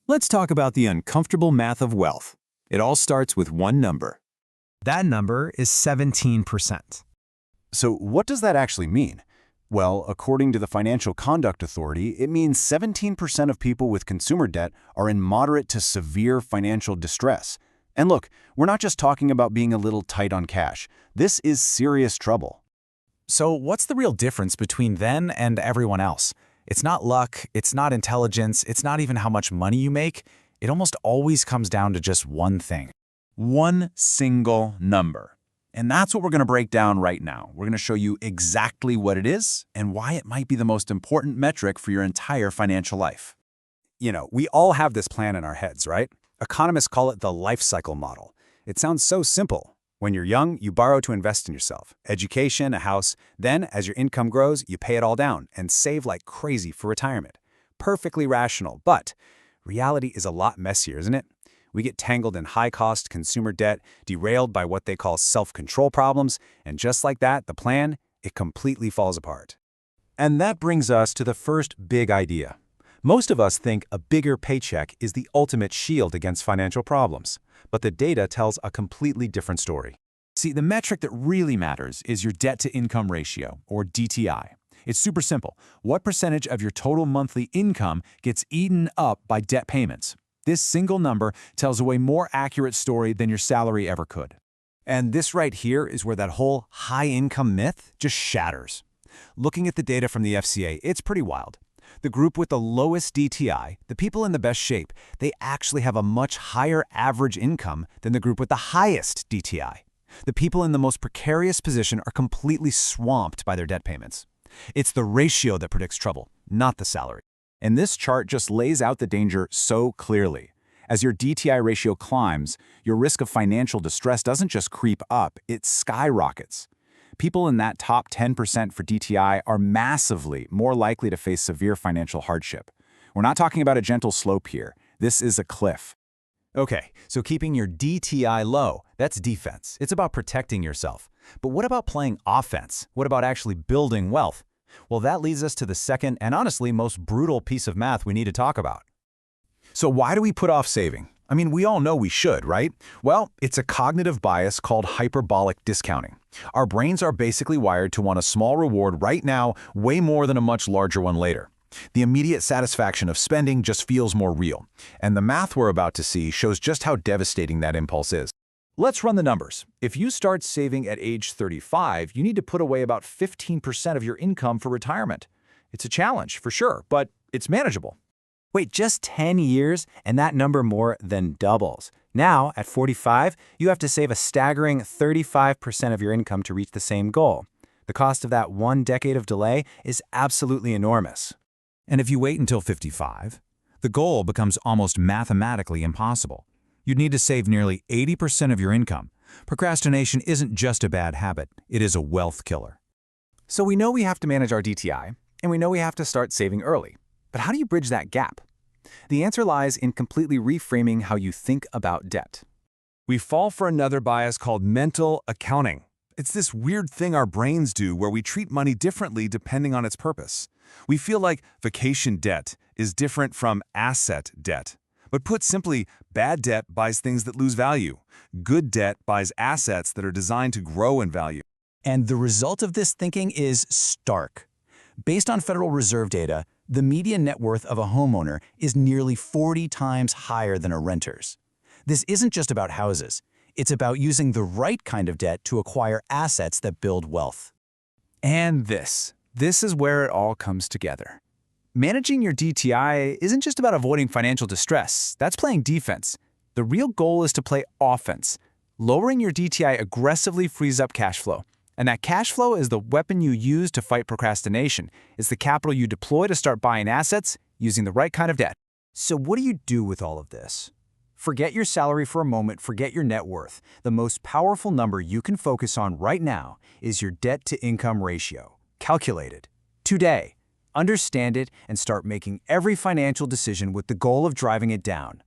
Let's talk about the uncomfortable math of wealth. It all starts with one number. That number is 17%. So what does that actually mean? Well, according to the Financial Conduct Authority, it means 17% of people with consumer debt are in moderate to severe financial distress. And look, we're not just talking about being a little tight on cash. This is serious trouble. So what's the real difference between them and everyone else? It's not luck, it's not intelligence, it's not even how much money you make. It almost always comes down to just one thing. One single number. And that's what we're going to break down right now. We're going to show you exactly what it is and why it might be the most important metric for your entire financial life. We all have this plan in our heads, right? Economists call it the life cycle model. It sounds so simple. When you're young, you borrow to invest in yourself, education, a house. Then, as your income grows, you pay it all down and save like crazy for retirement. Perfectly rational, but reality is a lot messier, isn't it? We get tangled in high-cost consumer debt, derailed by what they call self-control problems, and just like that, the plan, it completely falls apart. And that brings us to the first big idea. Most of us think a bigger paycheck is the ultimate shield against financial problems, but the data tells a completely different story. See, the metric that really matters is your debt-to-income ratio, or DTI. It's super simple. What percentage of your total monthly income gets eaten up by debt payments? This single number tells a way more accurate story than your salary ever could. And this right here is where that whole high-income myth just shatters. Looking at the data from the FCA, it's pretty wild. The group with the lowest DTI, the people in the best shape, they actually have a much higher average income than the group with the highest DTI. The people in the most precarious position are completely swamped by their debt payments. It's the ratio that predicts trouble, not the salary. And this chart just lays out the danger so clearly. As your DTI ratio climbs, your risk of financial distress doesn't just creep up, it skyrockets. People in that top 10% for DTI are massively more likely to face severe financial hardship. We're not talking about a gentle slope here. This is a cliff. Okay, so keeping your DTI low, that's defense. It's about protecting yourself. But what about playing offense? What about actually building wealth? Well, that leads us to the second and honestly most brutal piece of math we need to talk about. So why do we put off saving? I mean, we all know we should, right? Well, it's a cognitive bias called hyperbolic discounting. Our brains are basically wired to want a small reward right now way more than a much larger one later. The immediate satisfaction of spending just feels more real. And the math we're about to see shows just how devastating that impulse is. Let's run the numbers. If you start saving at age 35, you need to put away about 15% of your income for retirement. It's a challenge, for sure, but it's manageable. Wait, just 10 years and that number more than doubles. Now, at 45, you have to save a staggering 35% of your income to reach the same goal. The cost of that 1 decade of delay is absolutely enormous. And if you wait until 55, the goal becomes almost mathematically impossible. You'd need to save nearly 80% of your income. Procrastination isn't just a bad habit, it is a wealth killer. So we know we have to manage our DTI, and we know we have to start saving early. But how do you bridge that gap? The answer lies in completely reframing how you think about debt. We fall for another bias called mental accounting. It's this weird thing our brains do where we treat money differently depending on its purpose. We feel like vacation debt is different from asset debt. But put simply, bad debt buys things that lose value. Good debt buys assets that are designed to grow in value. And the result of this thinking is stark. Based on Federal Reserve data, the median net worth of a homeowner is nearly 40 times higher than a renter's. This isn't just about houses. It's about using the right kind of debt to acquire assets that build wealth. And this is where it all comes together. Managing your DTI isn't just about avoiding financial distress. That's playing defense. The real goal is to play offense. Lowering your DTI aggressively frees up cash flow. And that cash flow is the weapon you use to fight procrastination. It's the capital you deploy to start buying assets using the right kind of debt. So what do you do with all of this? Forget your salary for a moment, forget your net worth. The most powerful number you can focus on right now is your debt-to-income ratio. Calculate it. Today. Understand it and start making every financial decision with the goal of driving it down.